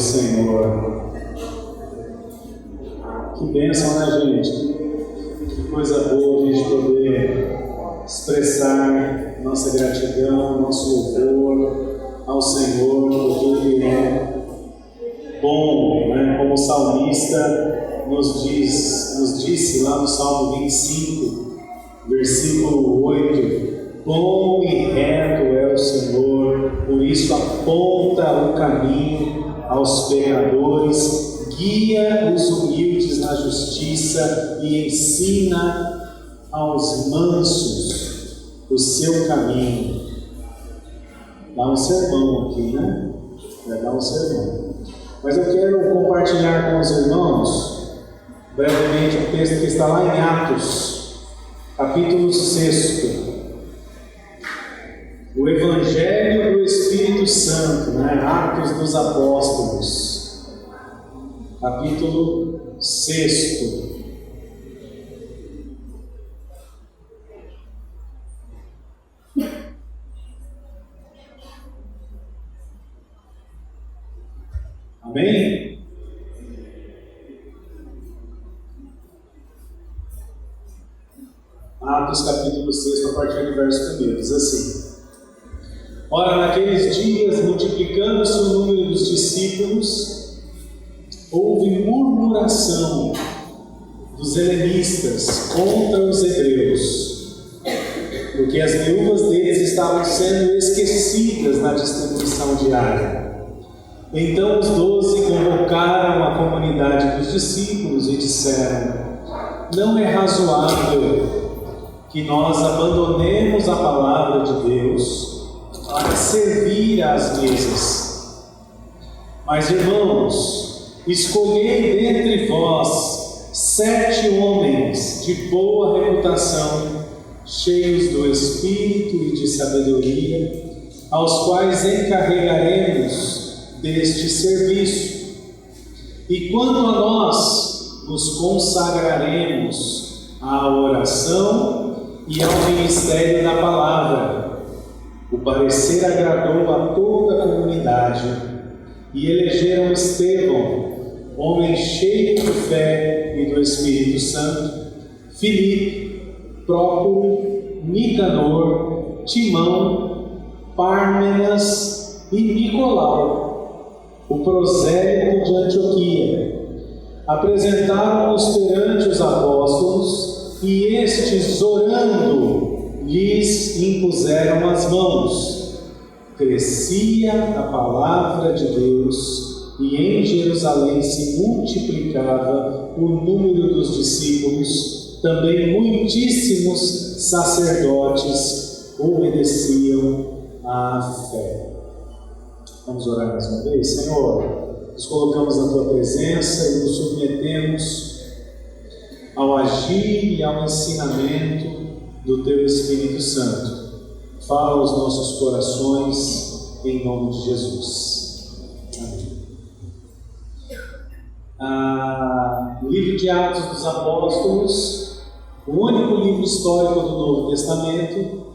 Senhor. Que bênção, né, gente? Que coisa boa a gente poder expressar nossa gratidão, nosso louvor ao Senhor, porque Ele é bom, né? Como o salmista nos disse lá no Salmo 25, versículo 8: bom e reto é o Senhor, por isso aponta o caminho aos pecadores, guia os humildes na justiça e ensina aos mansos o seu caminho. Dá um sermão aqui, né? Vai dar um sermão. Mas eu quero compartilhar com os irmãos brevemente um texto que está lá em Atos, capítulo 6. O Evangelho do Espírito Santo, né? Atos dos Apóstolos, capítulo 6. Amém? Atos capítulo 6, a partir do verso 1, diz assim: ora, naqueles dias, multiplicando-se o número dos discípulos, houve murmuração dos helenistas contra os hebreus, porque as viúvas deles estavam sendo esquecidas na distribuição diária. Então os 12 convocaram a comunidade dos discípulos e disseram: não é razoável que nós abandonemos a palavra de Deus para servir às mesas. Mas, irmãos, escolhei dentre vós 7 homens de boa reputação, cheios do Espírito e de sabedoria, aos quais encarregaremos deste serviço. E quanto a nós, nos consagraremos à oração e ao ministério da palavra. O parecer agradou a toda a comunidade, e elegeram Estevão, homem cheio de fé e do Espírito Santo, Filipe, Prócoro, Nicanor, Timão, Pármenas e Nicolau, o prosélito de Antioquia. Apresentaram-nos perante os apóstolos, e estes, orando, lhes impuseram as mãos. Crescia a palavra de Deus, e em Jerusalém se multiplicava o número dos discípulos. Também muitíssimos sacerdotes obedeciam à fé. Vamos orar mais uma vez? Senhor, nos colocamos na Tua presença e nos submetemos ao agir e ao ensinamento do Teu Espírito Santo. Fala aos nossos corações, em nome de Jesus. Amém. Livro de Atos dos Apóstolos, o único livro histórico do Novo Testamento,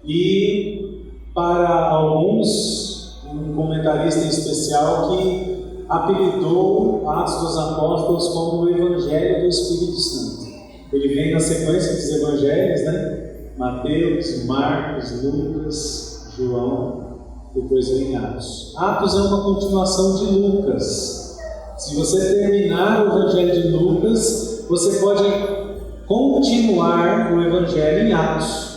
e para alguns, um comentarista em especial que apelidou Atos dos Apóstolos como o Evangelho do Espírito Santo. Ele vem na sequência dos Evangelhos, né? Mateus, Marcos, Lucas, João, depois vem Atos. Atos é uma continuação de Lucas. Se você terminar o Evangelho de Lucas, você pode continuar o Evangelho em Atos,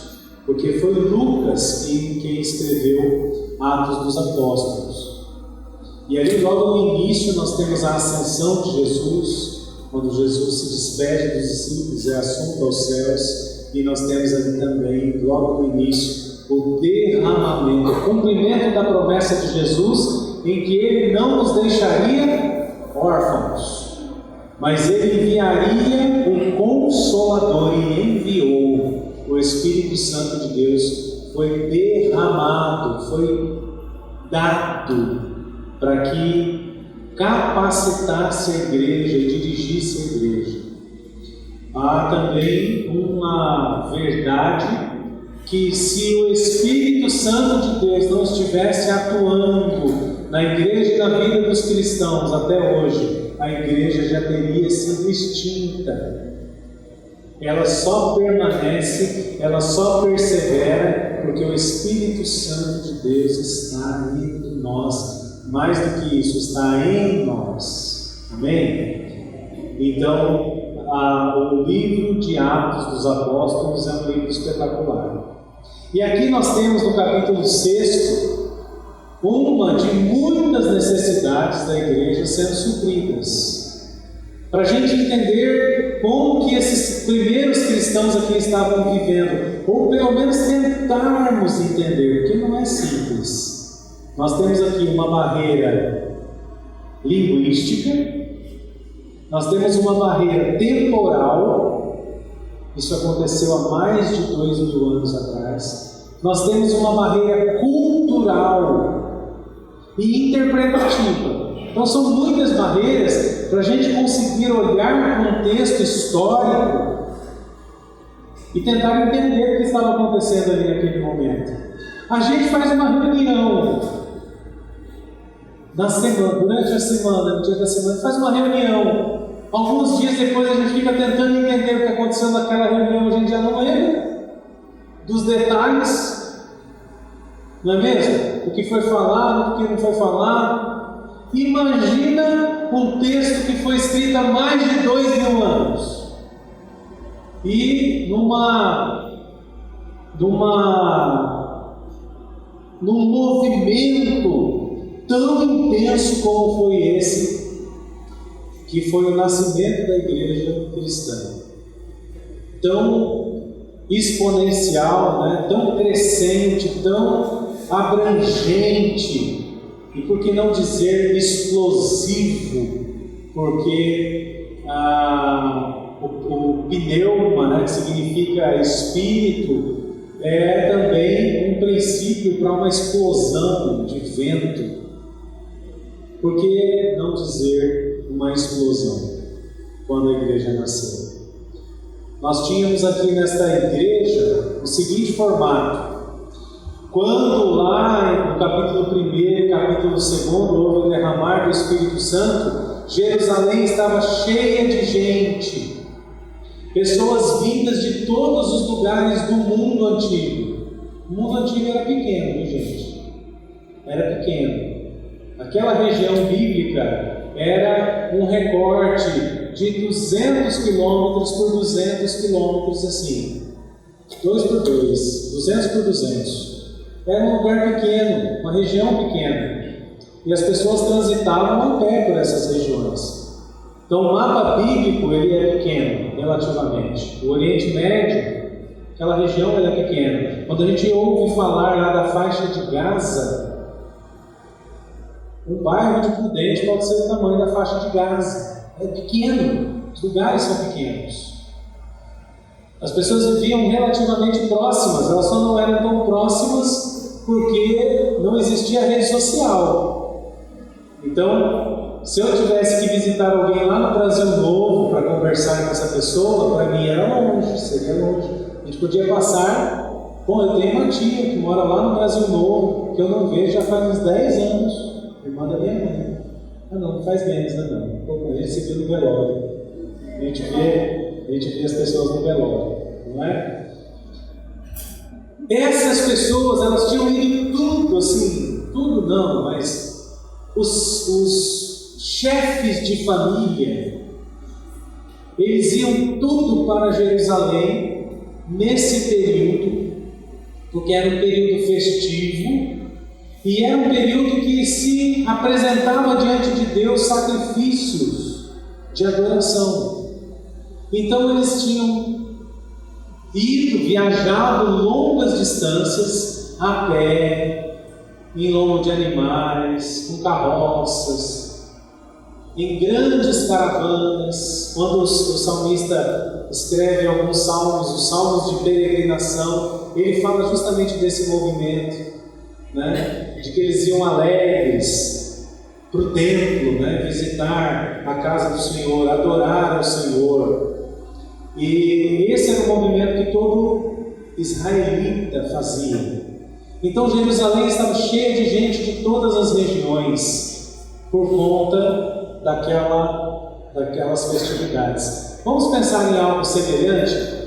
porque foi Lucas quem escreveu Atos dos Apóstolos. E ali logo no início nós temos a ascensão de Jesus, quando Jesus se despede dos discípulos, é assunto aos céus, e nós temos ali também, logo no início, o derramamento, o cumprimento da promessa de Jesus, em que Ele não nos deixaria órfãos, mas Ele enviaria o Consolador, e enviou. O Espírito Santo de Deus foi derramado, foi dado, para que capacitasse a igreja e dirigisse a igreja. Há também uma verdade, que se o Espírito Santo de Deus não estivesse atuando na igreja e na vida dos cristãos até hoje, a igreja já teria sido extinta. Ela só permanece, ela só persevera, porque o Espírito Santo de Deus está dentro de nós. Mais do que isso, está em nós. Amém? Então, o livro de Atos dos Apóstolos é um livro espetacular. E aqui nós temos no capítulo 6 uma de muitas necessidades da igreja sendo supridas. Para a gente entender como que esses primeiros cristãos aqui estavam vivendo, ou pelo menos tentarmos entender, porque não é simples. Nós temos aqui uma barreira linguística, nós temos uma barreira temporal, isso aconteceu há mais de 2000 anos atrás. Nós temos uma barreira cultural e interpretativa. Então são muitas barreiras para a gente conseguir olhar para um texto histórico e tentar entender o que estava acontecendo ali naquele momento. A gente faz uma reunião na semana, durante a semana, no dia da semana, faz uma reunião. Alguns dias depois a gente fica tentando entender o que aconteceu naquela reunião, a gente já não lembra dos detalhes, não é mesmo? O que foi falado, o que não foi falado. Imagina um texto que foi escrito há mais de 2000 anos e num movimento tão intenso como foi esse, que foi o nascimento da igreja cristã, tão exponencial, né? Tão crescente, tão abrangente, e por que não dizer explosivo, porque o pneuma, né, que significa espírito, é também um princípio para uma explosão de vento. Por que não dizer uma explosão quando a igreja nasceu? Nós tínhamos aqui nesta igreja o seguinte formato: quando lá no capítulo 1, capítulo 2, houve o derramar do Espírito Santo, Jerusalém estava cheia de gente, pessoas vindas de todos os lugares do mundo antigo. O mundo antigo era pequeno, viu, gente? Era pequeno. Aquela região bíblica era um recorte de 200 quilômetros por 200 quilômetros, assim, 2 por 2, 200 por 200. Era um lugar pequeno, uma região pequena, e as pessoas transitavam a pé por essas regiões. Então o mapa bíblico ele é pequeno, relativamente. O Oriente Médio, aquela região ela é pequena. Quando a gente ouve falar lá da faixa de Gaza, um bairro de Prudente pode ser o tamanho da faixa de Gaza. É pequeno, os lugares são pequenos. As pessoas viviam relativamente próximas, elas só não eram tão próximas porque não existia rede social. Então, se eu tivesse que visitar alguém lá no Brasil Novo para conversar com essa pessoa, para mim era longe, seria longe. A gente podia passar. Bom, eu tenho uma tia que mora lá no Brasil Novo, que eu não vejo já faz uns 10 anos. Irmã da minha mãe. Não faz menos, né? Não. A gente se vê no velório. A gente vê as pessoas no velório, não é? Essas pessoas, elas tinham ido tudo, assim, tudo não, mas os chefes de família, eles iam tudo para Jerusalém nesse período, porque era um período festivo. E era um período que se apresentava diante de Deus sacrifícios de adoração. Então eles tinham viajado longas distâncias a pé, em lombo de animais, com carroças, em grandes caravanas. Quando o salmista escreve alguns salmos, os salmos de peregrinação, ele fala justamente desse movimento, né? De que eles iam alegres para o templo, né? Visitar a casa do Senhor, adorar ao Senhor. E esse era o movimento que todo israelita fazia. Então Jerusalém estava cheia de gente de todas as regiões, por conta daquelas festividades. Vamos pensar em algo semelhante?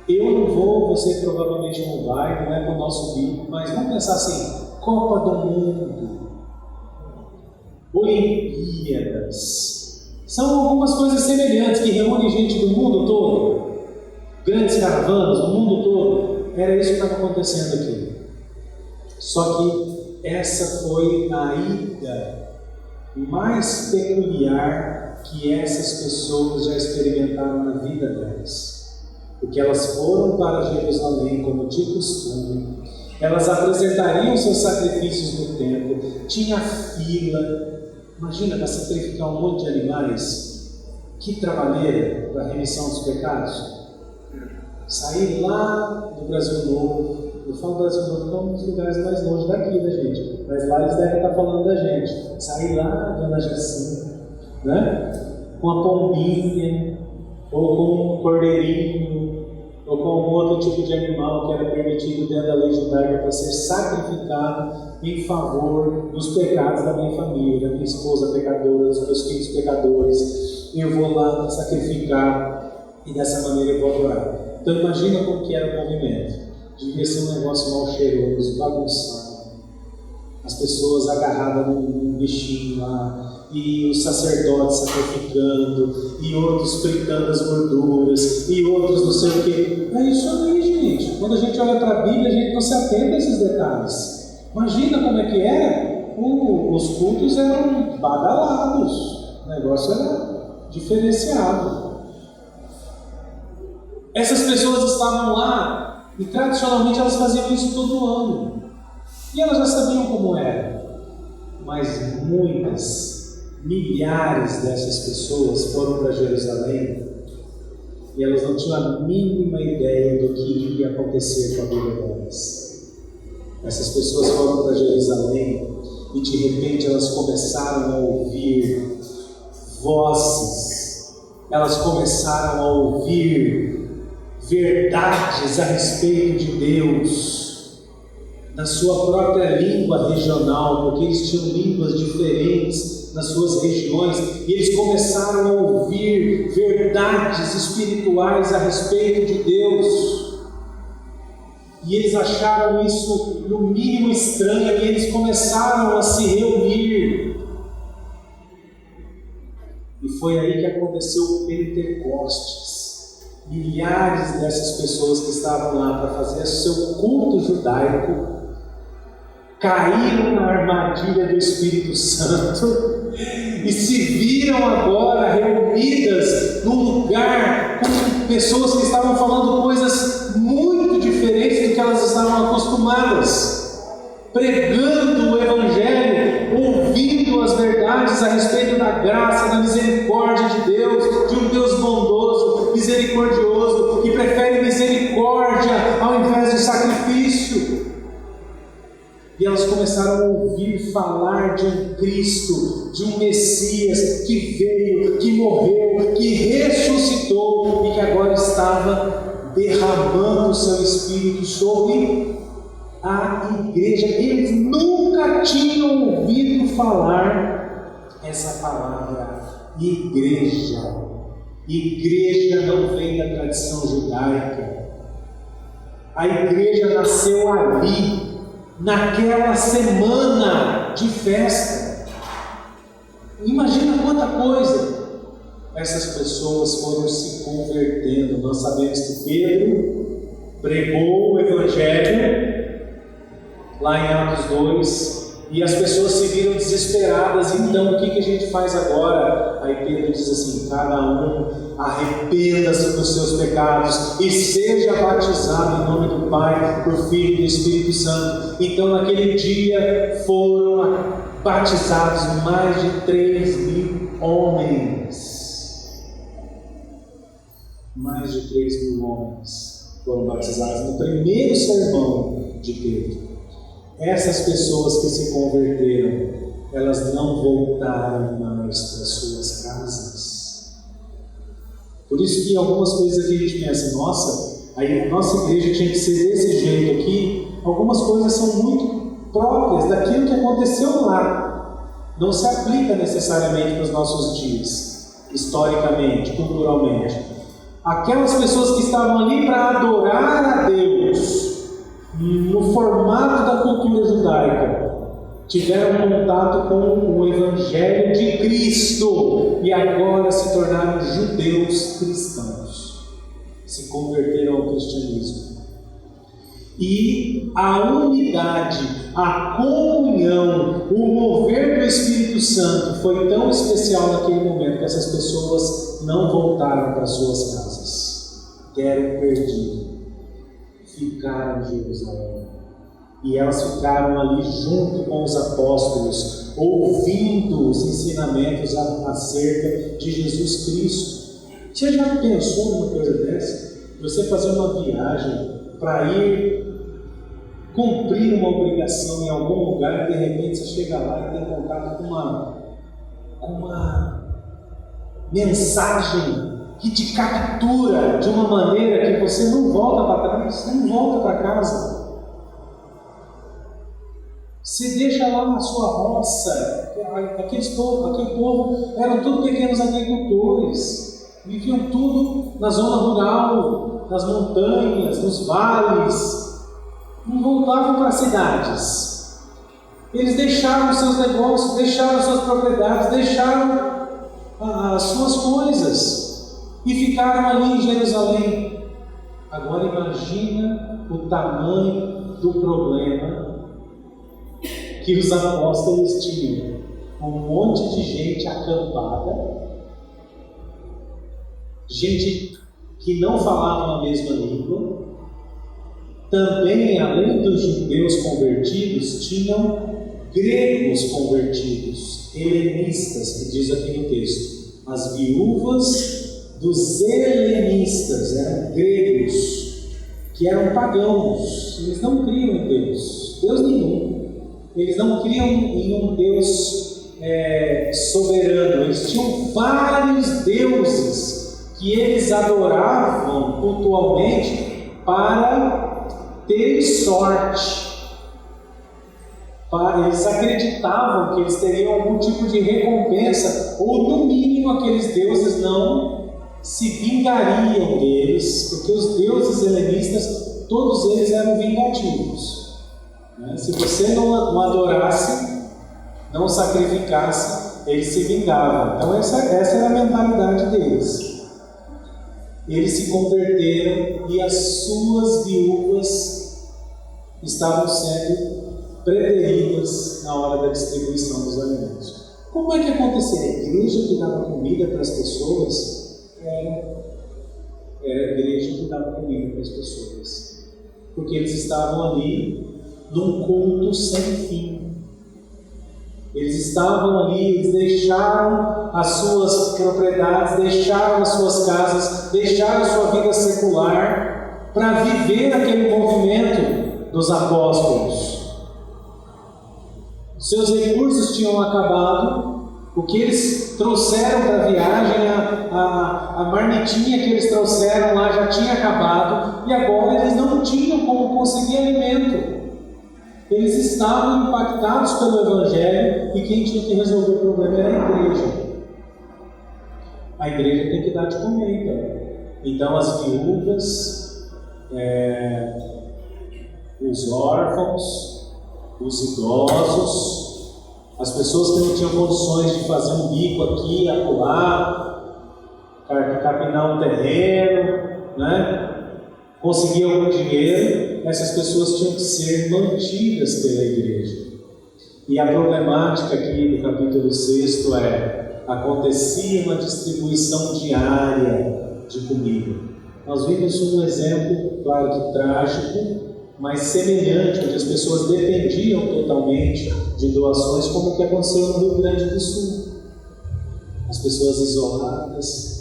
Eu não vou, você provavelmente não vai, não é para o nosso bico, mas vamos pensar assim: Copa do Mundo, Olimpíadas, são algumas coisas semelhantes que reúnem gente do mundo todo, grandes caravanas do mundo todo. Era isso que estava acontecendo aqui. Só que essa foi a ida mais peculiar que essas pessoas já experimentaram na vida delas. Porque elas foram para Jerusalém como de costume, elas apresentariam seus sacrifícios no templo, tinha fila. Imagina, para sacrificar um monte de animais, que trabalheira para a remissão dos pecados. Sair lá do Brasil Novo, eu falo Brasil Novo, então um dos lugares mais longe daqui da gente, mas lá eles devem estar falando da gente. Sair lá, Dona Jacinta, né? Com a pombinha, ou com um cordeirinho, ou com algum outro tipo de animal que era permitido dentro da lei judaica para ser sacrificado em favor dos pecados da minha família, da minha esposa pecadora, dos meus filhos pecadores. Eu vou lá sacrificar e dessa maneira eu vou adorar. Então imagina como que era o movimento. Devia ser um negócio mal cheiroso, bagunçado, as pessoas agarradas num bichinho lá, e os sacerdotes sacrificando, e outros fritando as gorduras, e outros não sei o que. É isso aí, gente. Quando a gente olha para a Bíblia, a gente não se atenta a esses detalhes. Imagina como é que era. Os cultos eram badalados, o negócio era diferenciado. Essas pessoas estavam lá, e tradicionalmente elas faziam isso todo ano, e elas já sabiam como era. Mas muitas, milhares dessas pessoas foram para Jerusalém e elas não tinham a mínima ideia do que ia acontecer com a vida delas. Essas pessoas foram para Jerusalém e de repente elas começaram a ouvir vozes, elas começaram a ouvir verdades a respeito de Deus na sua própria língua regional, porque eles tinham línguas diferentes nas suas regiões, e eles começaram a ouvir verdades espirituais a respeito de Deus, e eles acharam isso no mínimo estranho, e eles começaram a se reunir, e foi aí que aconteceu o Pentecostes. Milhares dessas pessoas que estavam lá para fazer seu culto judaico caíram na armadilha do Espírito Santo e se viram agora reunidas num lugar com pessoas que estavam falando coisas muito diferentes do que elas estavam acostumadas, pregando o Evangelho, ouvindo as verdades a respeito da graça, da misericórdia de Deus, de um Deus bondoso, misericordioso, que prefere misericórdia ao invés de sacrifício. E elas começaram a ouvir falar de um Cristo, de um Messias que veio, que morreu, que ressuscitou e que agora estava derramando o seu Espírito sobre a igreja. Eles nunca tinham ouvido falar essa palavra, igreja. Igreja não vem da tradição judaica. A igreja nasceu ali, naquela semana de festa. Imagina quanta coisa. Essas pessoas foram se convertendo. Nós sabemos que Pedro pregou o Evangelho lá em Atos 2, e as pessoas se viram desesperadas. Então o que a gente faz agora? Aí Pedro diz assim: cada um arrependa-se dos seus pecados e seja batizado em nome do Pai, do Filho e do Espírito Santo. Então naquele dia foram batizados mais de 3.000 homens. Mais de 3.000 homens foram batizados no primeiro sermão de Pedro. Essas pessoas que se converteram, elas não voltaram mais para suas casas. Por isso que algumas coisas aqui a gente pensa: nossa, a nossa igreja tinha que ser desse jeito aqui, algumas coisas são muito próprias daquilo que aconteceu lá. Não se aplica necessariamente para os nossos dias, historicamente, culturalmente. Aquelas pessoas que estavam ali para adorar a Deus, no formato da cultura judaica, tiveram contato com o Evangelho de Cristo e agora se tornaram judeus cristãos, se converteram ao cristianismo. E a unidade, a comunhão, o mover do Espírito Santo foi tão especial naquele momento que essas pessoas não voltaram para suas casas, deram perdido, ficaram em Jerusalém. E elas ficaram ali junto com os apóstolos, ouvindo os ensinamentos acerca de Jesus Cristo. Você já pensou numa coisa dessa? Você fazer uma viagem para ir cumprir uma obrigação em algum lugar e de repente você chega lá e tem contato com uma mensagem que te captura de uma maneira que você não volta para trás, você não volta para casa. Você deixa lá na sua roça. Aquele povo eram tudo pequenos agricultores, viviam tudo na zona rural, nas montanhas, nos vales, não voltavam para as cidades. Eles deixaram os seus negócios, deixaram as suas propriedades, deixaram as suas coisas e ficaram ali em Jerusalém. Agora imagina o tamanho do problema que os apóstolos tinham. Um monte de gente acampada, gente que não falava a mesma língua. Também, além dos judeus convertidos, tinham gregos convertidos, helenistas, que diz aqui no texto. As viúvas dos helenistas eram gregos, que eram pagãos. Eles não criam em Deus nenhum. Eles não criam em um Deus soberano. Eles tinham vários deuses que eles adoravam cultualmente para terem sorte. Eles acreditavam que eles teriam algum tipo de recompensa, ou no mínimo aqueles deuses não se vingariam deles, porque os deuses helenistas, todos eles eram vingativos. Se você não adorasse, não sacrificasse, eles se vingavam. Então essa era a mentalidade deles. Eles se converteram e as suas viúvas estavam sendo preteridas na hora da distribuição dos alimentos. Como é que acontecia? A igreja que dava comida para as pessoas era a igreja que dava comida para as pessoas, porque eles estavam ali num culto sem fim. Eles estavam ali, eles deixaram as suas propriedades, deixaram as suas casas, deixaram a sua vida secular para viver aquele movimento dos apóstolos. Seus recursos tinham acabado, o que eles trouxeram para a viagem, a marmitinha que eles trouxeram lá já tinha acabado, e agora eles não tinham como conseguir alimento. Eles estavam impactados pelo Evangelho e quem tinha que resolver o problema era a igreja. A igreja tem que dar de comer, então as viúvas, os órfãos, os idosos, as pessoas que não tinham condições de fazer um bico aqui e acolá, capinar um terreno, conseguir algum dinheiro, essas pessoas tinham que ser mantidas pela igreja. E a problemática aqui do capítulo 6 acontecia uma distribuição diária de comida. Nós vimos um exemplo, claro que trágico, mas semelhante, onde as pessoas dependiam totalmente de doações, como o que aconteceu no Rio Grande do Sul. As pessoas isoladas,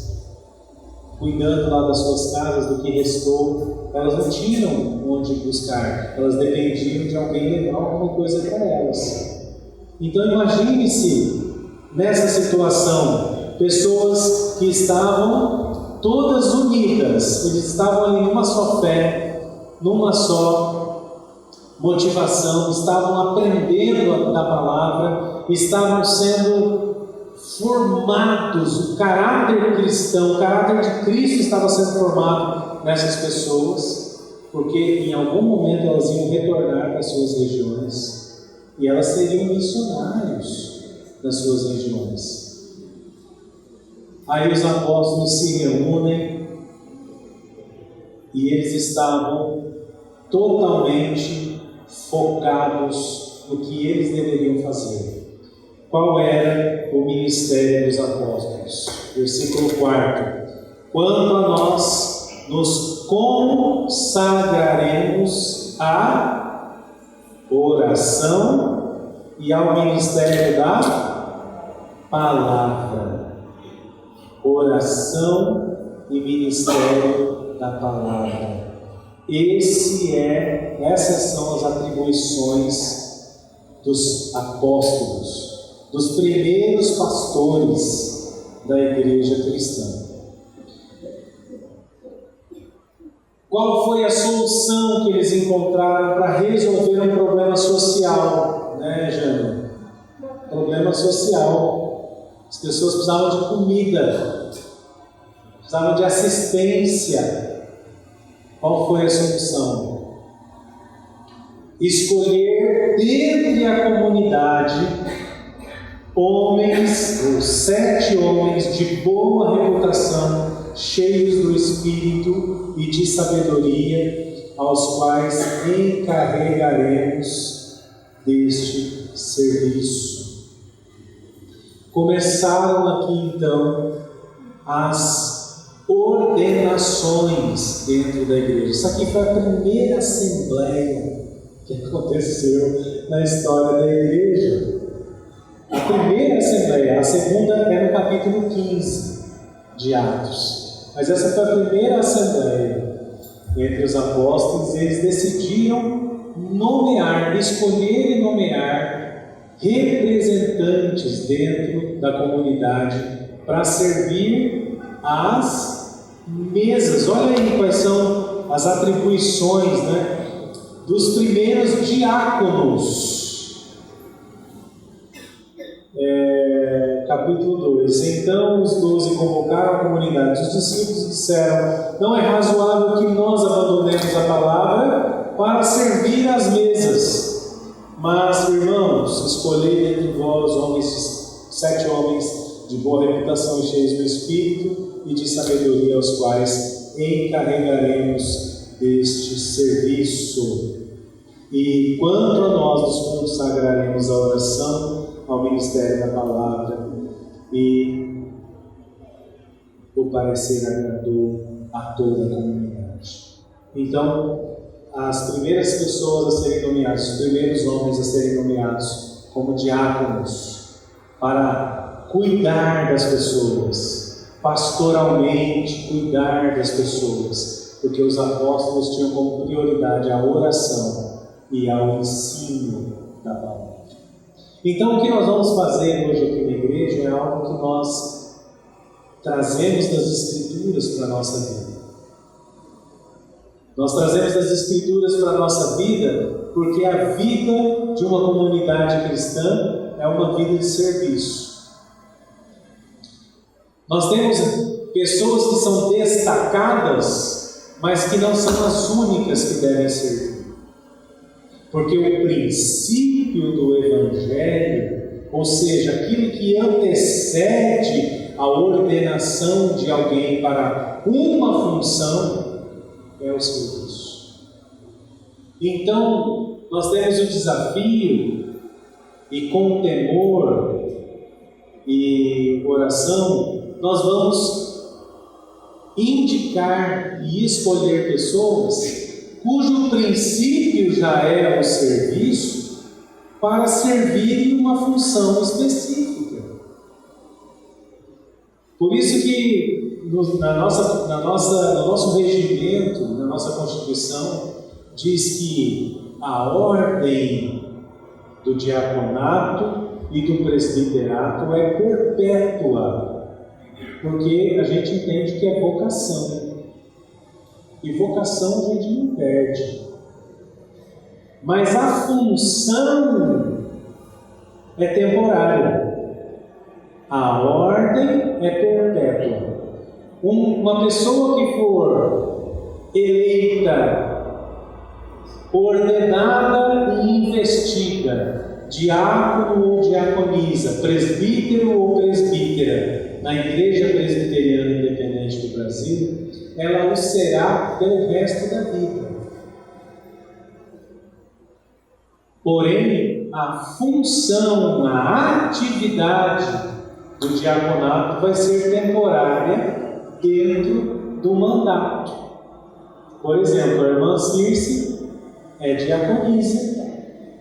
cuidando lá das suas casas, do que restou, elas não tinham onde buscar, elas dependiam de alguém levar alguma coisa para elas. Então imagine-se nessa situação, pessoas que estavam todas unidas, eles estavam ali numa só fé, numa só motivação, estavam aprendendo da palavra, estavam sendo formados, o caráter cristão, o caráter de Cristo estava sendo formado nessas pessoas, porque em algum momento elas iam retornar para as suas regiões e elas seriam missionários nas suas regiões. Aí os apóstolos se reúnem e eles estavam totalmente focados no que eles deveriam fazer. Qual era o ministério dos apóstolos? Versículo 4. Quanto a nós, nos consagraremos à oração e ao ministério da palavra. Oração e ministério da palavra. Essas são as atribuições dos apóstolos, dos primeiros pastores da igreja cristã. Qual foi a solução que eles encontraram para resolver um problema social, né, Jânio? Problema social. As pessoas precisavam de comida, precisavam de assistência. Qual foi a solução? Escolher dentre a comunidade homens, ou 7 homens de boa reputação, cheios do Espírito e de sabedoria, aos quais encarregaremos deste serviço. Começaram aqui então as ordenações dentro da igreja. Isso aqui foi a primeira assembleia que aconteceu na história da igreja. A primeira assembleia, a segunda é no capítulo 15 de Atos. Mas essa foi a primeira assembleia entre os apóstolos. Eles decidiram escolher e nomear representantes dentro da comunidade para servir as mesas. Olha aí quais são as atribuições, né, dos primeiros diáconos. Capítulo 2. Então os 12 convocaram a comunidade. Os discípulos disseram: não é razoável que nós abandonemos a palavra para servir às mesas. Mas, irmãos, escolhei dentre vós 7 homens de boa reputação e cheios do Espírito e de sabedoria, aos quais encarregaremos deste serviço. E quanto a nós, nos consagraremos à oração, ao ministério da palavra. E o parecer agradou a toda a comunidade. Então, as primeiras pessoas a serem nomeadas, os primeiros homens a serem nomeados como diáconos, para cuidar das pessoas, pastoralmente cuidar das pessoas, porque os apóstolos tinham como prioridade a oração e ao ensino da palavra. Então, o que nós vamos fazer hoje aqui na igreja é algo que nós trazemos das Escrituras para a nossa vida. Nós trazemos das Escrituras para a nossa vida porque a vida de uma comunidade cristã é uma vida de serviço. Nós temos pessoas que são destacadas, mas que não são as únicas que devem servir. Porque o princípio do Evangelho, ou seja, aquilo que antecede a ordenação de alguém para uma função, é o serviço. Então, nós temos o desafio, e com temor e oração, nós vamos indicar e escolher pessoas cujo princípio já é o serviço, para servir em uma função específica. Por isso que no nosso regimento, na nossa Constituição, diz que a ordem do diaconato e do presbiterato é perpétua, porque a gente entende que é vocação. E vocação a gente não perde. mas a função é temporária. A ordem é perpétua. Uma pessoa que for eleita, ordenada e investida, diácono ou diaconisa, presbítero ou presbítera, na Igreja Presbiteriana Independente do Brasil, ela o será pelo resto da vida. Porém, a função, a atividade do diaconato vai ser temporária dentro do mandato. Por exemplo, a irmã Circe é diaconisa,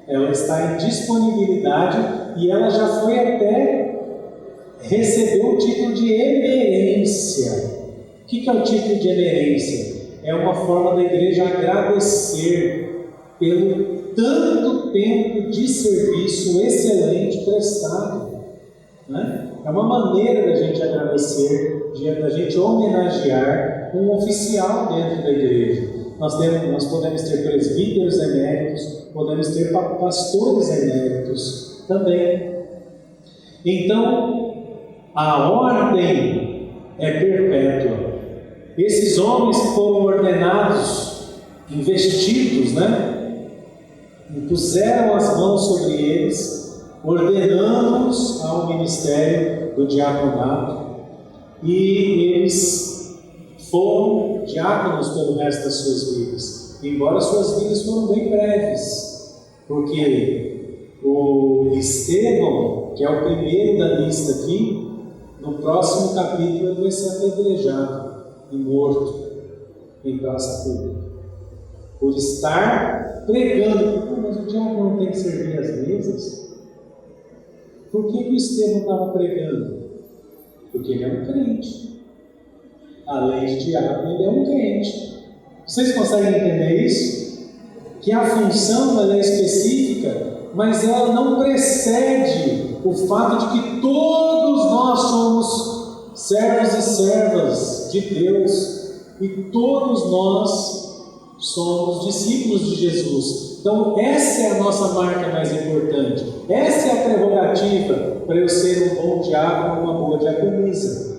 ela está em disponibilidade e ela já foi até receber o título de emerência. O que é o título de emerência? É uma forma da igreja agradecer pelo tanto tempo de serviço excelente prestado, né? É uma maneira da gente agradecer, da gente homenagear um oficial dentro da igreja. Nós podemos ter presbíteros eméritos, podemos ter pastores eméritos também. Então, a ordem é perpétua. Esses homens que foram ordenados, investidos, impuseram as mãos sobre eles, ordenando-os ao ministério do diaconato, e eles foram diáconos pelo resto das suas vidas, embora suas vidas foram bem breves, porque o Estevão, que é o primeiro da lista aqui, no próximo capítulo ele vai ser apedrejado e morto em praça pública, por estar pregando. Mas o diácono não tem que servir as mesas? Por que o Estevão estava pregando? Porque ele é um crente. Além de diácono, ele é um crente. Vocês conseguem entender isso? Que a função ela é específica, mas ela não precede o fato de que todos nós somos servos e servas de Deus e todos nós somos discípulos de Jesus. Então essa é a nossa marca mais importante, essa é a prerrogativa para eu ser um bom diácono, uma boa diaconisa.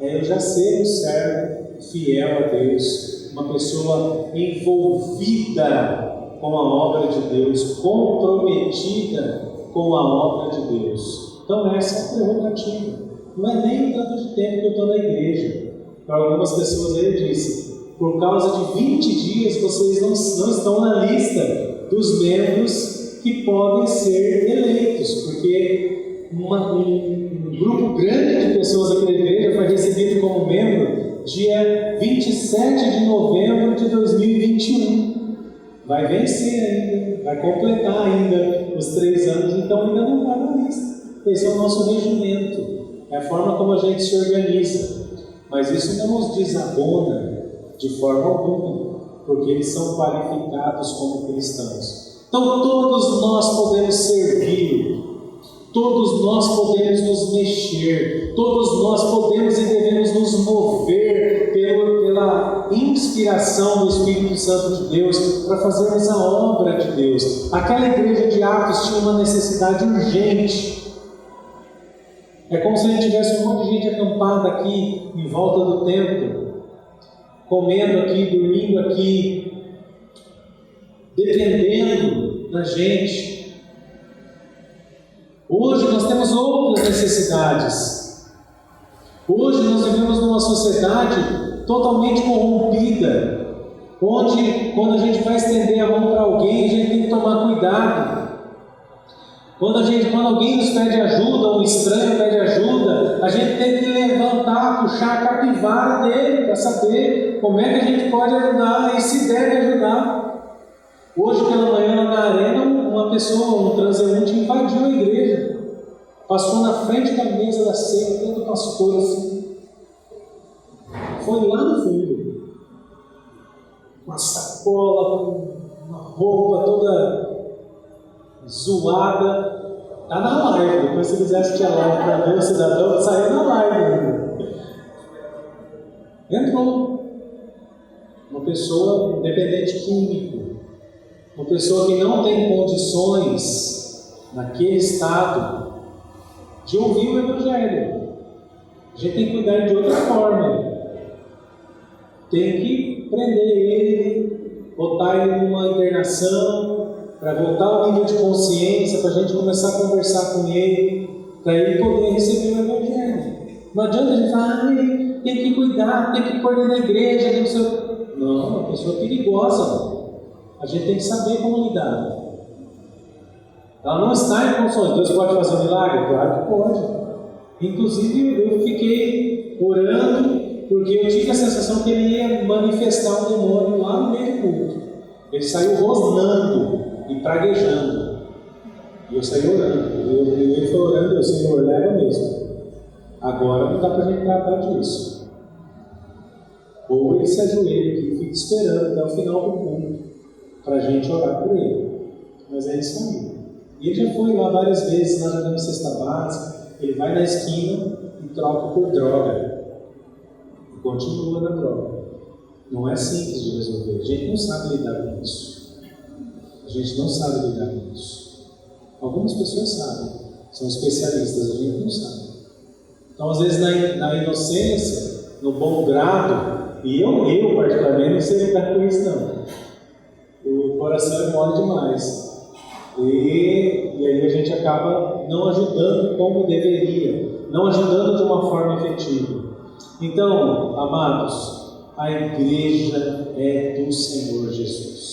É eu já ser um servo fiel a Deus, uma pessoa envolvida com a obra de Deus, comprometida com a obra de Deus. Então essa é a prerrogativa. Não é nem o tanto de tempo que eu estou na igreja. Para algumas pessoas ele disse: por causa de 20 dias vocês não estão na lista dos membros que podem ser eleitos, porque um grupo grande de pessoas aqui da igreja foi recebido como membro dia 27 de novembro de 2021. Vai vencer ainda, vai completar ainda os 3 anos, então ainda não está na lista. Esse é o nosso regimento, é a forma como a gente se organiza. Mas isso não nos desabona de forma alguma, porque eles são qualificados como cristãos. Então todos nós podemos servir, todos nós podemos nos mexer, todos nós podemos e devemos nos mover pela inspiração do Espírito Santo de Deus para fazermos a obra de Deus. Aquela igreja de Atos tinha uma necessidade urgente. É como se a gente tivesse um monte de gente acampada aqui em volta do templo, comendo aqui, dormindo aqui, dependendo da gente. Hoje nós temos outras necessidades. Hoje nós vivemos numa sociedade totalmente corrompida, onde quando a gente vai estender a mão para alguém, a gente tem que tomar cuidado. Quando alguém nos pede ajuda, um estranho pede ajuda, a gente tem que levantar, puxar a capivara dele para saber como é que a gente pode ajudar e se deve ajudar. Hoje pela manhã na arena, uma pessoa, um transeunte invadiu a igreja, passou na frente da mesa da ceia, todo pastor assim, foi lá no fundo, uma sacola, com uma roupa toda zoada. Está na live, depois se quiser assistir a live para ver o cidadão, saiu na live ainda. Entrou uma pessoa independente químico, Uma pessoa que não tem condições, naquele estado, de ouvir o Evangelho. A gente tem que cuidar de outra forma. Tem que prender ele, botar ele numa internação, para voltar ao nível de consciência, para a gente começar a conversar com ele, para ele poder receber o Evangelho. Não adianta a gente falar, tem que cuidar, tem que pôr ele na igreja, tem que ser... Não, uma pessoa perigosa. A gente tem que saber como lidar. Ela não está em condições. Deus pode fazer um milagre? Claro que pode. Inclusive, eu fiquei orando, porque eu tive a sensação que ele ia manifestar um demônio lá no meio do culto. Ele saiu rosnando e praguejando. E eu saí orando. E ele foi orando, e eu, Senhor, leva mesmo. Agora não dá para a gente tratar disso. Ou ele se ajoelha aqui e fica esperando até o final do culto para a gente orar por ele. Mas é isso aí. E ele já foi lá várias vezes, nós já damos cesta básica. Ele vai na esquina e troca por droga. E continua na droga. Não é simples de resolver. A gente não sabe lidar com isso. A gente não sabe lidar com isso. Algumas pessoas sabem, são especialistas, a gente não sabe. Então, às vezes, na inocência, no bom grado, e eu particularmente não sei lidar com isso, não. O coração é mole demais. E aí a gente acaba não ajudando como deveria, não ajudando de uma forma efetiva. Então, amados, a igreja é do Senhor Jesus.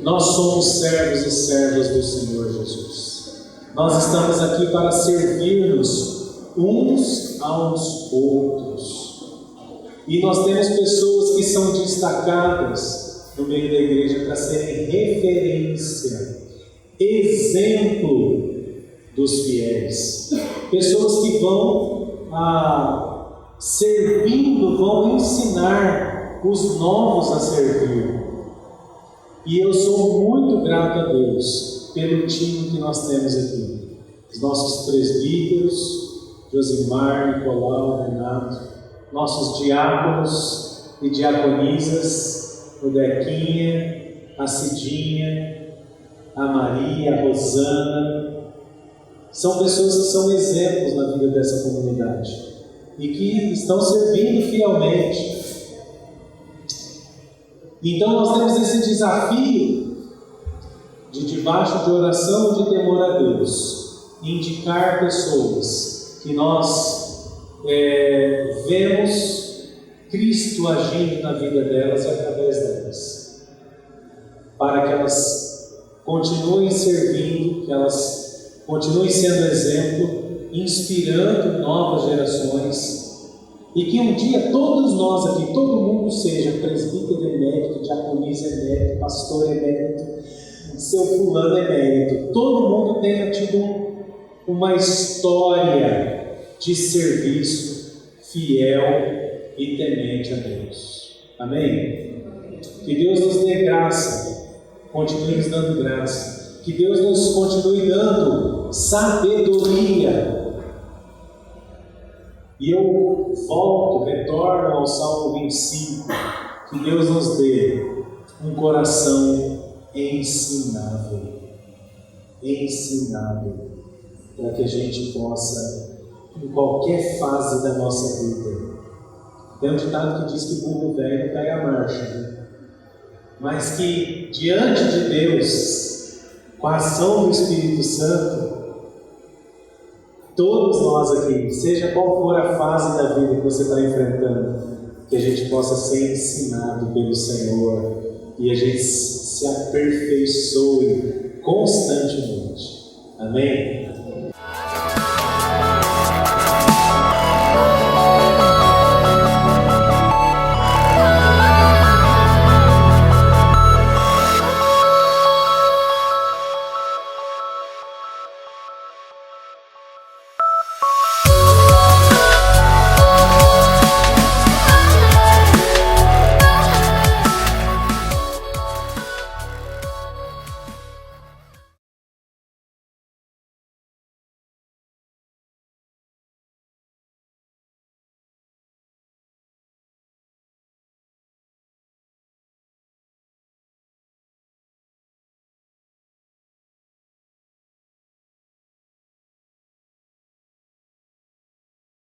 Nós somos servos e servas do Senhor Jesus. Nós estamos aqui para servir-nos uns aos outros. E nós temos pessoas que são destacadas no meio da igreja para serem referência, exemplo dos fiéis. Pessoas que vão servindo, vão ensinar os novos a servir. E eu sou muito grato a Deus pelo time que nós temos aqui. Os nossos presbíteros, Josimar, Nicolau, Renato, nossos diáconos e diaconisas, o Dequinha, a Cidinha, a Maria, a Rosana. São pessoas que são exemplos na vida dessa comunidade e que estão servindo fielmente. Então nós temos esse desafio de, debaixo de oração e de temor a Deus, indicar pessoas que nós vemos Cristo agindo na vida delas e através delas, para que elas continuem servindo, que elas continuem sendo exemplo, inspirando novas gerações, e que um dia todos nós aqui, todo mundo seja presbítero emérito, diaconisa emérito, pastor emérito, seu fulano emérito, todo mundo tenha tido uma história de serviço fiel e temente a Deus. Amém? Que Deus nos dê graça, continue nos dando graça, que Deus nos continue dando sabedoria. E eu retorno ao Salmo 25, que Deus nos dê um coração ensinável, para que a gente possa, em qualquer fase da nossa vida. Tem um ditado que diz que burro velho pega a marcha, né? Mas que diante de Deus, com a ação do Espírito Santo, todos nós aqui, seja qual for a fase da vida que você está enfrentando, que a gente possa ser ensinado pelo Senhor e a gente se aperfeiçoe constantemente. Amém?